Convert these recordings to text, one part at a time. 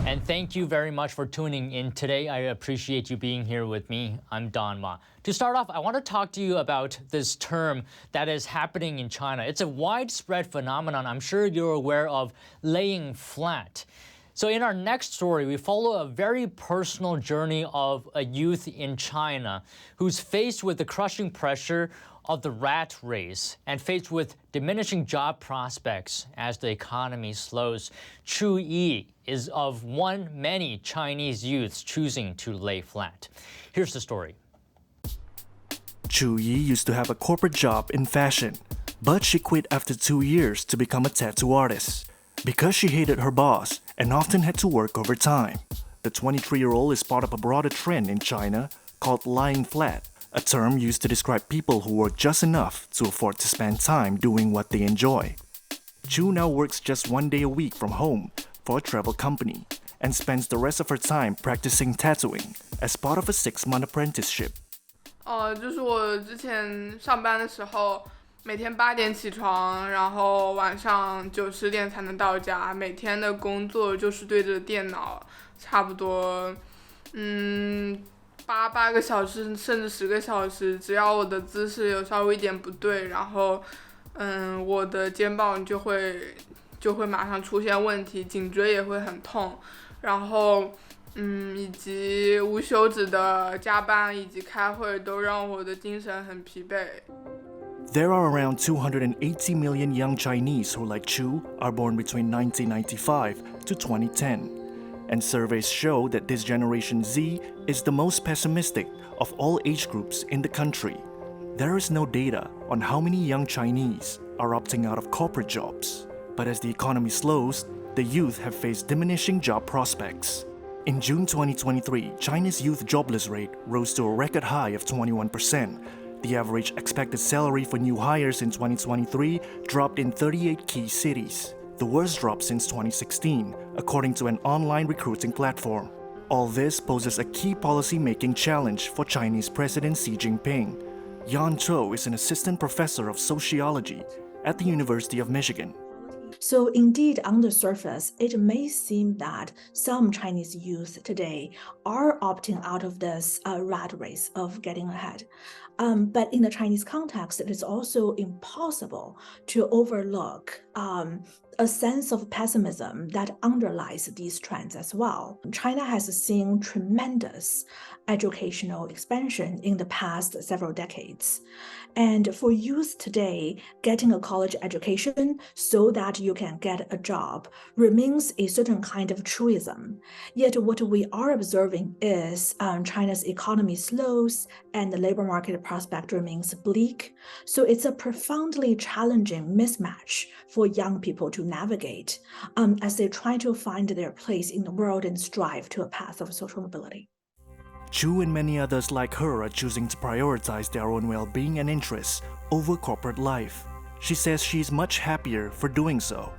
And thank you very much for tuning in today. I appreciate you being here with me. I'm Don Ma. To start off, I want to talk to you about this term that is happening in China. It's a widespread phenomenon. I'm sure you're aware of laying flat. So in our next story, we follow a very personal journey of a youth in China who's faced with the crushing pressure of the rat race and faced with diminishing job prospects as the economy slows. Chu Yi is of many Chinese youths choosing to lay flat. Here's the story. Chu Yi used to have a corporate job in fashion, but she quit after 2 years to become a tattoo artist because she hated her boss and often had to work overtime. The 23-year-old is part of a broader trend in China called lying flat, a term used to describe people who work just enough to afford to spend time doing what they enjoy. Chu now works just 1 day a week from home for a travel company and spends the rest of her time practicing tattooing as part of a 6-month apprenticeship. 就是我之前上班的时候，每天8点起床，然后晚上9、10点才能到家。每天的工作就是对着电脑，差不多8个小时甚至10个小时。只要我的姿势有稍微一点不对，然后我的肩膀就会马上出现问题，颈椎也会很痛，然后以及无休止的加班以及开会都让我的精神很疲惫。There are around 280 million young Chinese who, like Chu, are born between 1995 to 2010. And surveys show that this Generation Z is the most pessimistic of all age groups in the country. There is no data on how many young Chinese are opting out of corporate jobs. But as the economy slows, the youth have faced diminishing job prospects. In June 2023, China's youth jobless rate rose to a record high of 21%. The average expected salary for new hires in 2023 dropped in 38 key cities, the worst drop since 2016, according to an online recruiting platform. All this poses a key policy-making challenge for Chinese President Xi Jinping. Yan Zhou is an assistant professor of sociology at the University of Michigan. So indeed, on the surface, it may seem that some Chinese youth today are opting out of this rat race of getting ahead. But in the Chinese context, it is also impossible to overlook a sense of pessimism that underlies these trends as well. China has seen tremendous educational expansion in the past several decades. And for youth today, getting a college education so that you can get a job remains a certain kind of truism. Yet what we are observing is China's economy slows and the labor market prospect remains bleak. So it's a profoundly challenging mismatch for young people to navigate as they try to find their place in the world and strive to a path of social mobility. Chu and many others like her are choosing to prioritize their own well-being and interests over corporate life. She says she's much happier for doing so.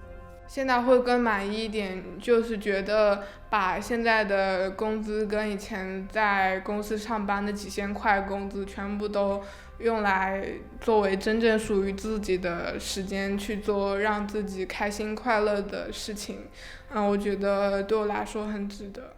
现在会更满意一点，就是觉得把现在的工资跟以前在公司上班的几千块工资全部都用来作为真正属于自己的时间去做让自己开心快乐的事情。我觉得对我来说很值得。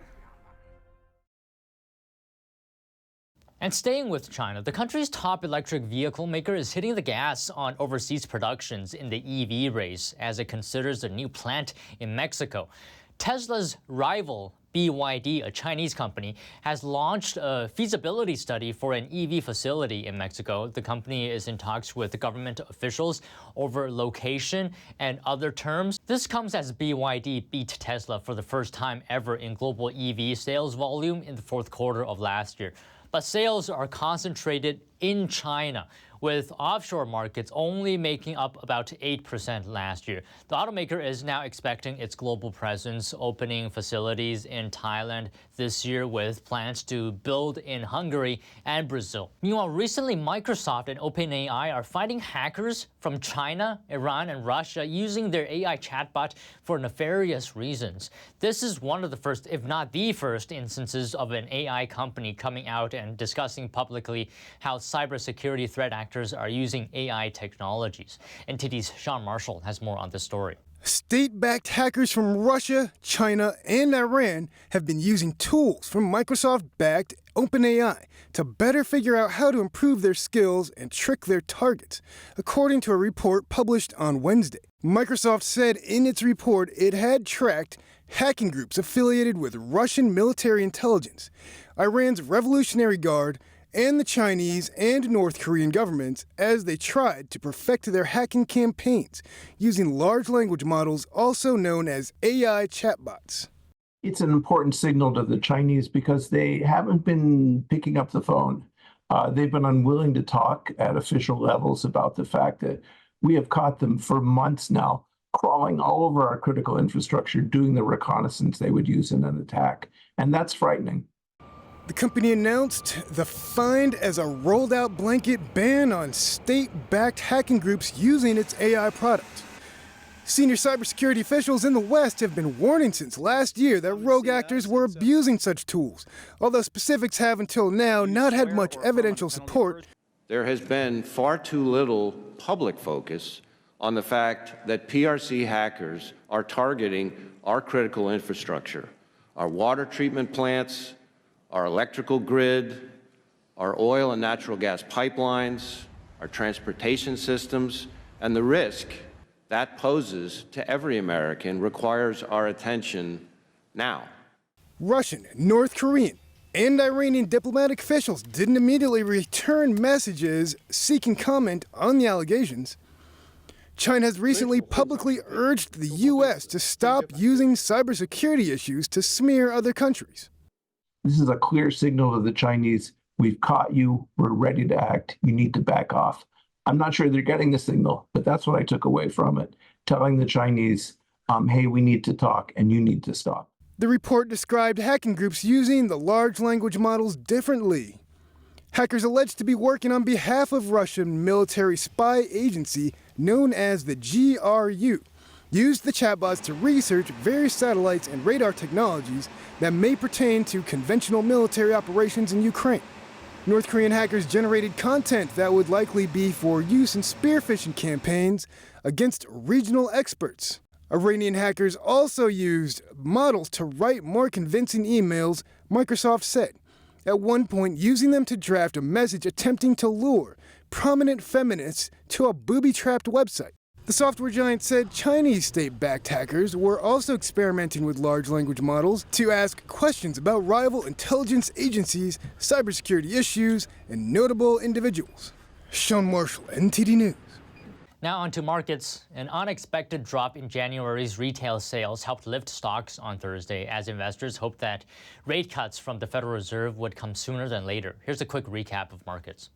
And staying with China, the country's top electric vehicle maker is hitting the gas on overseas productions in the EV race as it considers a new plant in Mexico. Tesla's rival, BYD, a Chinese company, has launched a feasibility study for an EV facility in Mexico. The company is in talks with government officials over location and other terms. This comes as BYD beat Tesla for the first time ever in global EV sales volume in the fourth quarter of last year. But sales are concentrated in China, with offshore markets only making up about 8% last year. The automaker is now expecting its global presence, opening facilities in Thailand this year with plans to build in Hungary and Brazil. Meanwhile, recently Microsoft and OpenAI are fighting hackers from China, Iran, and Russia using their AI chatbot for nefarious reasons. This is one of the first, if not the first, instances of an AI company coming out and discussing publicly how cybersecurity threat actors are using AI technologies. NTD's Sean Marshall has more on this story. State-backed hackers from Russia, China, and Iran have been using tools from Microsoft-backed OpenAI to better figure out how to improve their skills and trick their targets, according to a report published on Wednesday. Microsoft said in its report it had tracked hacking groups affiliated with Russian military intelligence, Iran's Revolutionary Guard, and the Chinese and North Korean governments as they tried to perfect their hacking campaigns using large language models, also known as AI chatbots. It's an important signal to the Chinese because they haven't been picking up the phone. They've been unwilling to talk at official levels about the fact that we have caught them for months now, crawling all over our critical infrastructure, doing the reconnaissance they would use in an attack. And that's frightening. The company announced the find as a rolled-out blanket ban on state-backed hacking groups using its AI product. Senior cybersecurity officials in the West have been warning since last year that rogue actors were abusing such tools, although specifics have until now not had much evidential support. There has been far too little public focus on the fact that PRC hackers are targeting our critical infrastructure, our water treatment plants, our electrical grid, our oil and natural gas pipelines, our transportation systems, and the risk that poses to every American requires our attention now. Russian, North Korean, and Iranian diplomatic officials didn't immediately return messages seeking comment on the allegations. China has recently publicly urged the U.S. to stop using cybersecurity issues to smear other countries. This is a clear signal to the Chinese, we've caught you, we're ready to act, you need to back off. I'm not sure they're getting the signal, but that's what I took away from it, telling the Chinese, hey, we need to talk and you need to stop. The report described hacking groups using the large language models differently. Hackers alleged to be working on behalf of Russian military spy agency known as the GRU, used the chatbots to research various satellites and radar technologies that may pertain to conventional military operations in Ukraine. North Korean hackers generated content that would likely be for use in spear phishing campaigns against regional experts. Iranian hackers also used models to write more convincing emails, Microsoft said, at one point using them to draft a message attempting to lure prominent feminists to a booby-trapped website. The software giant said Chinese state-backed hackers were also experimenting with large language models to ask questions about rival intelligence agencies, cybersecurity issues, and notable individuals. Sean Marshall, NTD News. Now on to markets. An unexpected drop in January's retail sales helped lift stocks on Thursday as investors hoped that rate cuts from the Federal Reserve would come sooner than later. Here's a quick recap of markets.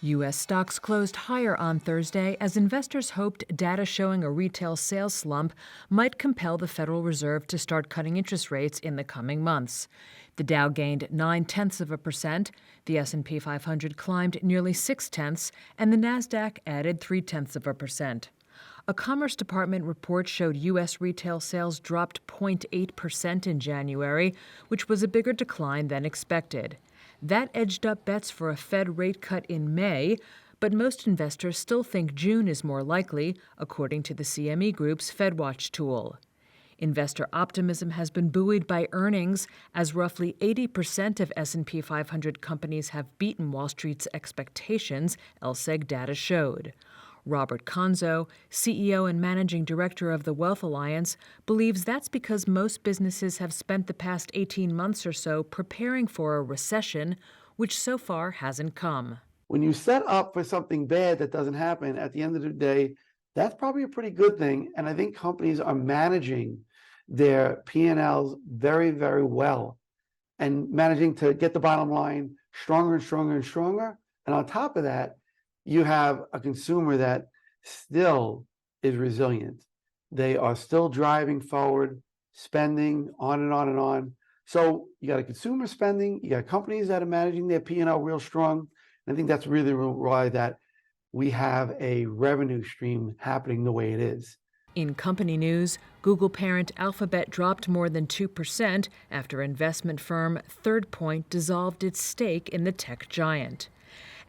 U.S. stocks closed higher on Thursday as investors hoped data showing a retail sales slump might compel the Federal Reserve to start cutting interest rates in the coming months. The Dow gained 0.9%, the S&P 500 climbed nearly 0.6%, and the Nasdaq added 0.3%. A Commerce Department report showed U.S. retail sales dropped 0.8% in January, which was a bigger decline than expected. That edged up bets for a Fed rate cut in May, but most investors still think June is more likely, according to the CME Group's FedWatch tool. Investor optimism has been buoyed by earnings, as roughly 80% of S&P 500 companies have beaten Wall Street's expectations, LSEG data showed. Robert Conzo, CEO and managing director of the Wealth Alliance, believes that's because most businesses have spent the past 18 months or so preparing for a recession, which so far hasn't come. When you set up for something bad that doesn't happen, at the end of the day, that's probably a pretty good thing. And I think companies are managing their P&Ls very, very well and managing to get the bottom line stronger and stronger and stronger. And on top of that, you have a consumer that still is resilient. They are still driving forward, spending on and on and on. So you got a consumer spending, you got companies that are managing their P&L real strong. And I think that's really why that we have a revenue stream happening the way it is. In company news, Google parent Alphabet dropped more than 2% after investment firm Third Point dissolved its stake in the tech giant.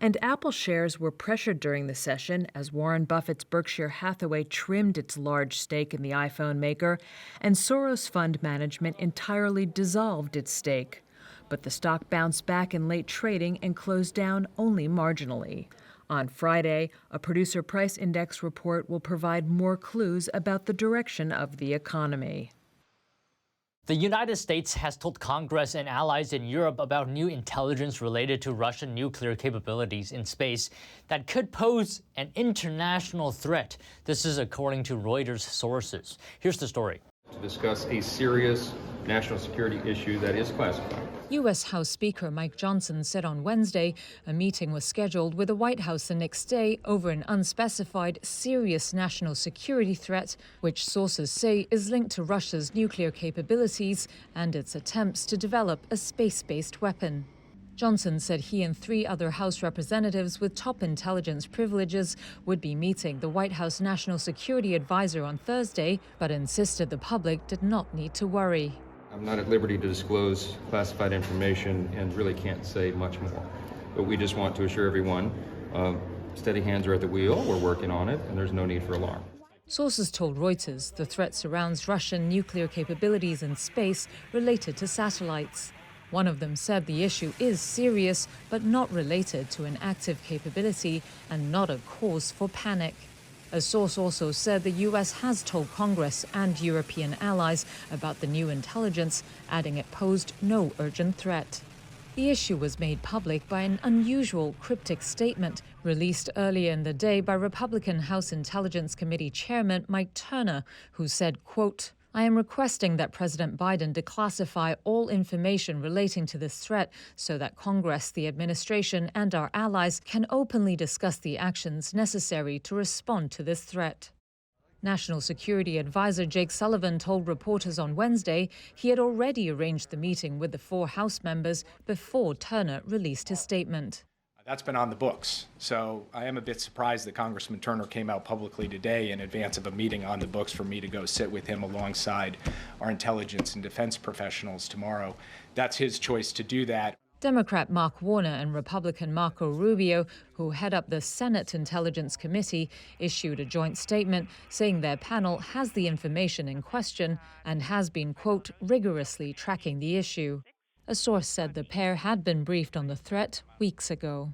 And Apple shares were pressured during the session as Warren Buffett's Berkshire Hathaway trimmed its large stake in the iPhone maker, and Soros Fund Management entirely dissolved its stake. But the stock bounced back in late trading and closed down only marginally. On Friday, a producer price index report will provide more clues about the direction of the economy. The United States has told Congress and allies in Europe about new intelligence related to Russian nuclear capabilities in space that could pose an international threat. This is according to Reuters sources. Here's the story. To discuss a serious national security issue that is classified. U.S. House Speaker Mike Johnson said on Wednesday a meeting was scheduled with the White House the next day over an unspecified serious national security threat, which sources say is linked to Russia's nuclear capabilities and its attempts to develop a space-based weapon. Johnson said he and 3 other House representatives with top intelligence privileges would be meeting the White House National Security Advisor on Thursday, but insisted the public did not need to worry. I'm not at liberty to disclose classified information and really can't say much more. But we just want to assure everyone, steady hands are at the wheel, we're working on it, and there's no need for alarm. Sources told Reuters the threat surrounds Russian nuclear capabilities in space related to satellites. One of them said the issue is serious, but not related to an active capability and not a cause for panic. A source also said the U.S. has told Congress and European allies about the new intelligence, adding it posed no urgent threat. The issue was made public by an unusual cryptic statement released earlier in the day by Republican House Intelligence Committee Chairman Mike Turner, who said, quote, "I am requesting that President Biden declassify all information relating to this threat so that Congress, the administration, and our allies can openly discuss the actions necessary to respond to this threat." National Security Advisor Jake Sullivan told reporters on Wednesday he had already arranged the meeting with the 4 House members before Turner released his statement. That's been on the books. So I am a bit surprised that Congressman Turner came out publicly today in advance of a meeting on the books for me to go sit with him alongside our intelligence and defense professionals tomorrow. That's his choice to do that. Democrat Mark Warner and Republican Marco Rubio, who head up the Senate Intelligence Committee, issued a joint statement saying their panel has the information in question and has been, quote, rigorously tracking the issue. A source said the pair had been briefed on the threat weeks ago.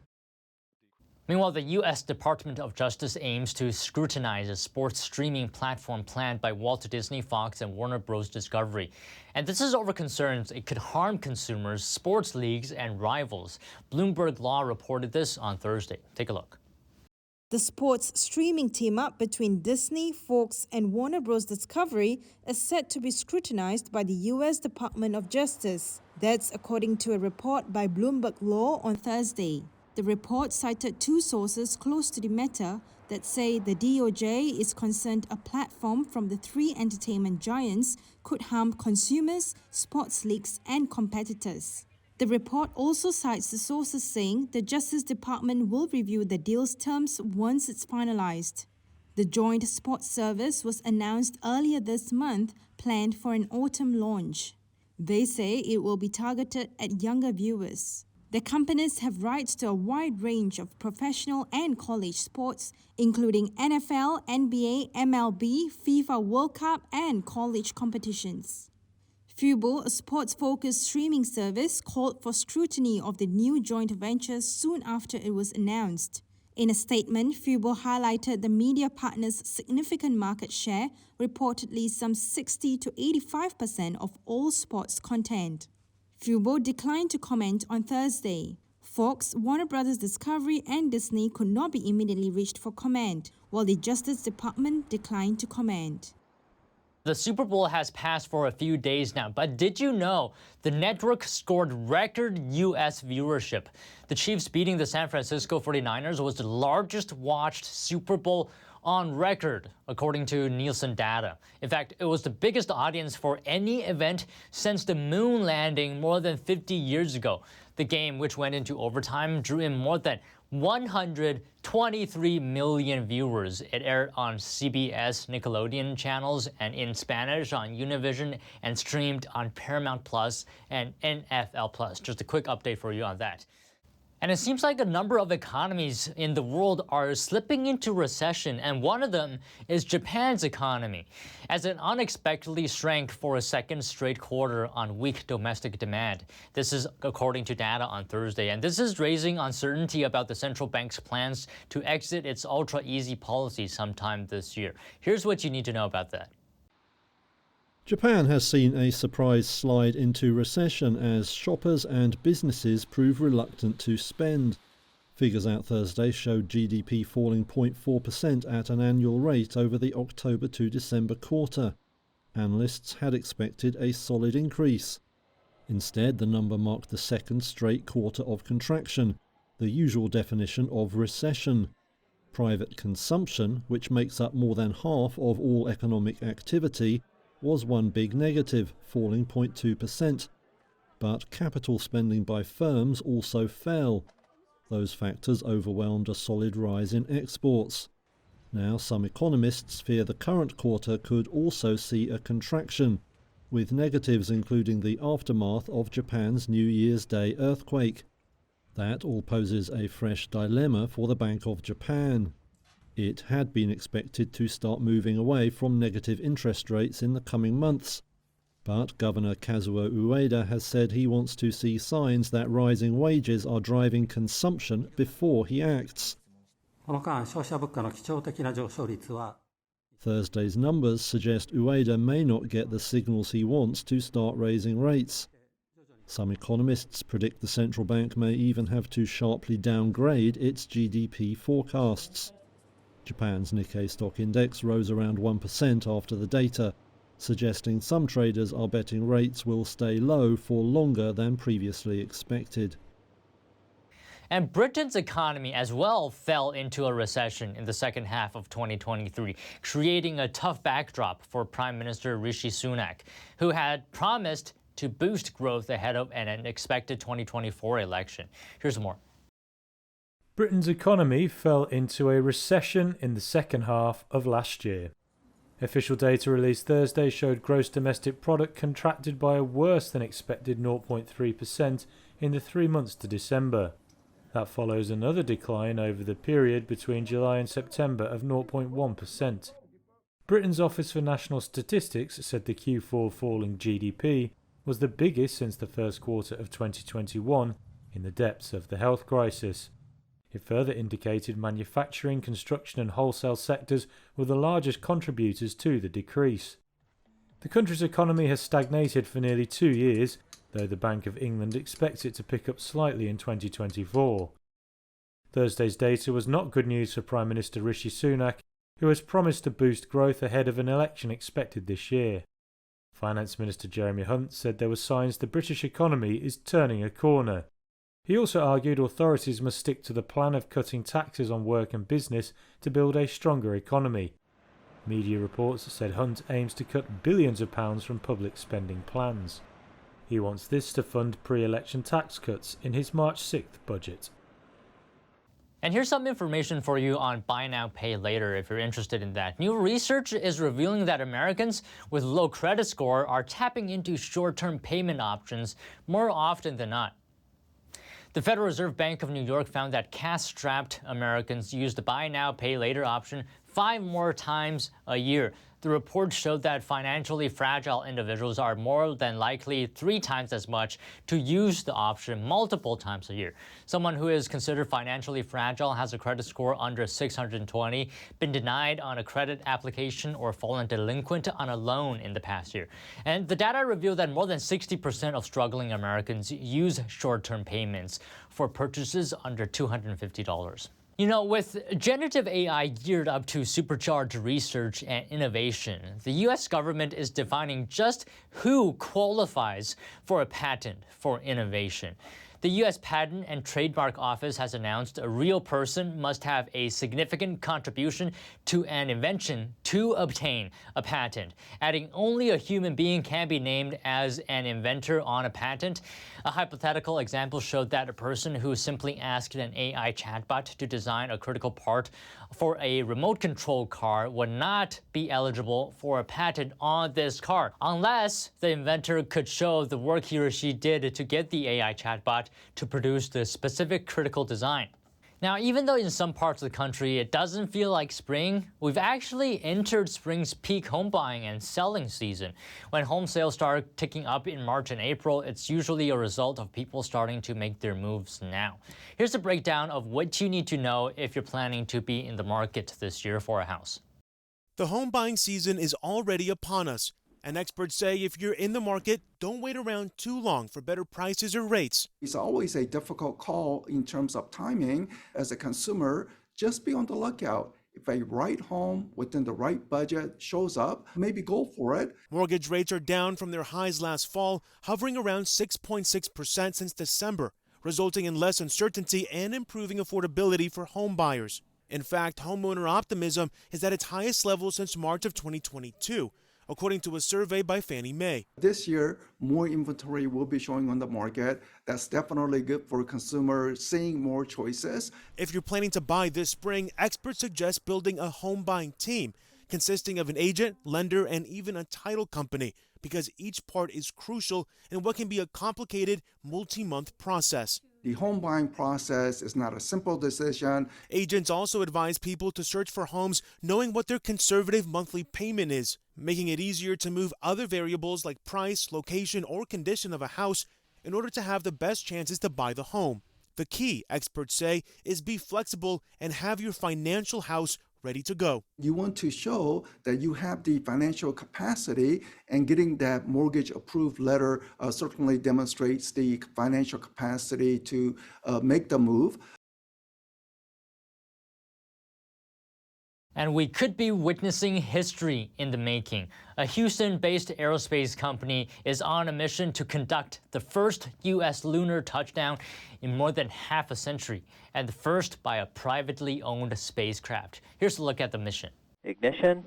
Meanwhile, the U.S. Department of Justice aims to scrutinize a sports streaming platform planned by Walt Disney, Fox, and Warner Bros. Discovery. And this is over concerns it could harm consumers, sports leagues, and rivals. Bloomberg Law reported this on Thursday. Take a look. The sports streaming team-up between Disney, Fox, and Warner Bros. Discovery is set to be scrutinized by the U.S. Department of Justice. That's according to a report by Bloomberg Law on Thursday. The report cited 2 sources close to the matter that say the DOJ is concerned a platform from the 3 entertainment giants could harm consumers, sports leagues, and competitors. The report also cites the sources saying the Justice Department will review the deal's terms once it's finalized. The joint sports service was announced earlier this month, planned for an autumn launch. They say it will be targeted at younger viewers. The companies have rights to a wide range of professional and college sports, including NFL, NBA, MLB, FIFA World Cup, and college competitions. Fubo, a sports-focused streaming service, called for scrutiny of the new joint venture soon after it was announced. In a statement, Fubo highlighted the media partner's significant market share, reportedly some 60 to 85% of all sports content. Fubo declined to comment on Thursday. Fox, Warner Bros. Discovery, and Disney could not be immediately reached for comment, while the Justice Department declined to comment. The Super Bowl has passed for a few days now, but did you know the network scored record U.S. viewership? The Chiefs beating the San Francisco 49ers was the largest watched Super Bowl on record, according to Nielsen data. In fact, it was the biggest audience for any event since the moon landing more than 50 years ago. The game, which went into overtime, drew in more than 123 million viewers. It aired on CBS, Nickelodeon channels, and in Spanish on Univision, and streamed on Paramount Plus and NFL Plus. Just a quick update for you on that. And it seems like a number of economies in the world are slipping into recession, and one of them is Japan's economy, as it unexpectedly shrank for a second straight quarter on weak domestic demand. This is according to data on Thursday, and this is raising uncertainty about the central bank's plans to exit its ultra-easy policy sometime this year. Here's what you need to know about that. Japan has seen a surprise slide into recession as shoppers and businesses prove reluctant to spend. Figures out Thursday showed GDP falling 0.4% at an annual rate over the October to December quarter. Analysts had expected a solid increase. Instead, the number marked the second straight quarter of contraction, the usual definition of recession. Private consumption, which makes up more than half of all economic activity, was one big negative, falling 0.2%. But capital spending by firms also fell. Those factors overwhelmed a solid rise in exports. Now some economists fear the current quarter could also see a contraction, with negatives including the aftermath of Japan's New Year's Day earthquake. That all poses a fresh dilemma for the Bank of Japan. It had been expected to start moving away from negative interest rates in the coming months. But Governor Kazuo Ueda has said he wants to see signs that rising wages are driving consumption before he acts. Thursday's numbers suggest Ueda may not get the signals he wants to start raising rates. Some economists predict the central bank may even have to sharply downgrade its GDP forecasts. Japan's Nikkei stock index rose around 1% after the data, suggesting some traders are betting rates will stay low for longer than previously expected. And Britain's economy as well fell into a recession in the second half of 2023, creating a tough backdrop for Prime Minister Rishi Sunak, who had promised to boost growth ahead of an expected 2024 election. Here's more. Britain's economy fell into a recession in the second half of last year. Official data released Thursday showed gross domestic product contracted by a worse than expected 0.3% in the 3 months to December. That follows another decline over the period between July and September of 0.1%. Britain's Office for National Statistics said the Q4 fall in GDP was the biggest since the first quarter of 2021 in the depths of the health crisis. It further indicated manufacturing, construction and wholesale sectors were the largest contributors to the decrease. The country's economy has stagnated for nearly 2 years, though the Bank of England expects it to pick up slightly in 2024. Thursday's data was not good news for Prime Minister Rishi Sunak, who has promised to boost growth ahead of an election expected this year. Finance Minister Jeremy Hunt said there were signs the British economy is turning a corner. He also argued authorities must stick to the plan of cutting taxes on work and business to build a stronger economy. Media reports said Hunt aims to cut billions of pounds from public spending plans. He wants this to fund pre-election tax cuts in his March 6th budget. And here's some information for you on buy now, pay later if you're interested in that. New research is revealing that Americans with low credit score are tapping into short-term payment options more often than not. The Federal Reserve Bank of New York found that cash-strapped Americans use the buy now, pay later option 5 more times a year. The report showed that financially fragile individuals are more than likely 3 times as much to use the option multiple times a year. Someone who is considered financially fragile, has a credit score under 620, been denied on a credit application, or fallen delinquent on a loan in the past year. And the data revealed that more than 60% of struggling Americans use short-term payments for purchases under $250. You know, with generative AI geared up to supercharge research and innovation, the U.S. government is defining just who qualifies for a patent for innovation. The U.S. Patent and Trademark Office has announced a real person must have a significant contribution to an invention to obtain a patent, adding only a human being can be named as an inventor on a patent. A hypothetical example showed that a person who simply asked an AI chatbot to design a critical part for a remote control car would not be eligible for a patent on this car unless the inventor could show the work he or she did to get the AI chatbot to produce the specific critical design. Now, even though in some parts of the country it doesn't feel like spring, we've actually entered spring's peak home buying and selling season. When home sales start ticking up in March and April, it's usually a result of people starting to make their moves now. Here's a breakdown of what you need to know if you're planning to be in the market this year for a house. The home buying season is already upon us, and experts say if you're in the market, don't wait around too long for better prices or rates. It's always a difficult call in terms of timing. As a consumer, just be on the lookout. If a right home within the right budget shows up, maybe go for it. Mortgage rates are down from their highs last fall, hovering around 6.6% since December, resulting in less uncertainty and improving affordability for home buyers. In fact, homeowner optimism is at its highest level since March of 2022. According to a survey by Fannie Mae. This year, more inventory will be showing on the market. That's definitely good for consumers, seeing more choices. If you're planning to buy this spring, experts suggest building a home buying team consisting of an agent, lender, and even a title company, because each part is crucial in what can be a complicated multi-month process. The home buying process is not a simple decision. Agents also advise people to search for homes knowing what their conservative monthly payment is, making it easier to move other variables like price, location, or condition of a house in order to have the best chances to buy the home. The key, experts say, is be flexible and have your financial house ready to go. You want to show that you have the financial capacity, and getting that mortgage approved letter certainly demonstrates the financial capacity to make the move. And we could be witnessing history in the making. A Houston-based aerospace company is on a mission to conduct the first U.S. lunar touchdown in more than half a century, and the first by a privately owned spacecraft. Here's a look at the mission. Ignition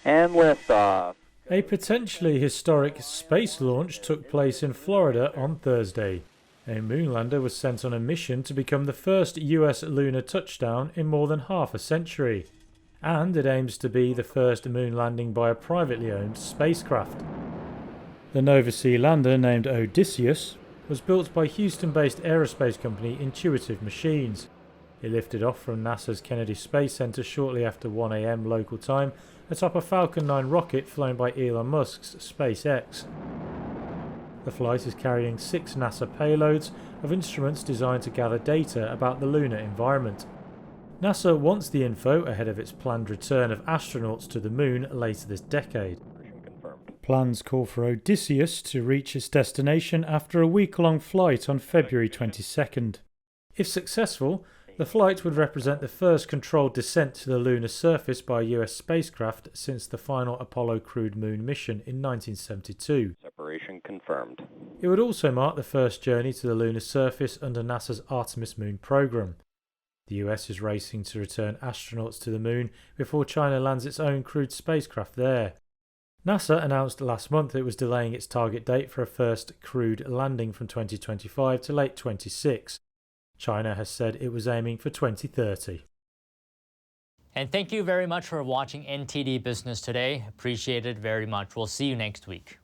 and liftoff. A potentially historic space launch took place in Florida on Thursday. A moonlander was sent on a mission to become the first U.S. lunar touchdown in more than half a century. And it aims to be the first moon landing by a privately owned spacecraft. The Nova Sea lander, named Odysseus, was built by Houston-based aerospace company Intuitive Machines. It lifted off from NASA's Kennedy Space Center shortly after 1 a.m. local time atop a Falcon 9 rocket flown by Elon Musk's SpaceX. The flight is carrying 6 NASA payloads of instruments designed to gather data about the lunar environment. NASA wants the info ahead of its planned return of astronauts to the moon later this decade. Plans call for Odysseus to reach its destination after a week-long flight on February 22nd. If successful, the flight would represent the first controlled descent to the lunar surface by a US spacecraft since the final Apollo crewed moon mission in 1972. Separation confirmed. It would also mark the first journey to the lunar surface under NASA's Artemis moon program. The US is racing to return astronauts to the moon before China lands its own crewed spacecraft there. NASA announced last month it was delaying its target date for a first crewed landing from 2025 to late 26. China has said it was aiming for 2030. And thank you very much for watching NTD Business today. Appreciate it very much. We'll see you next week.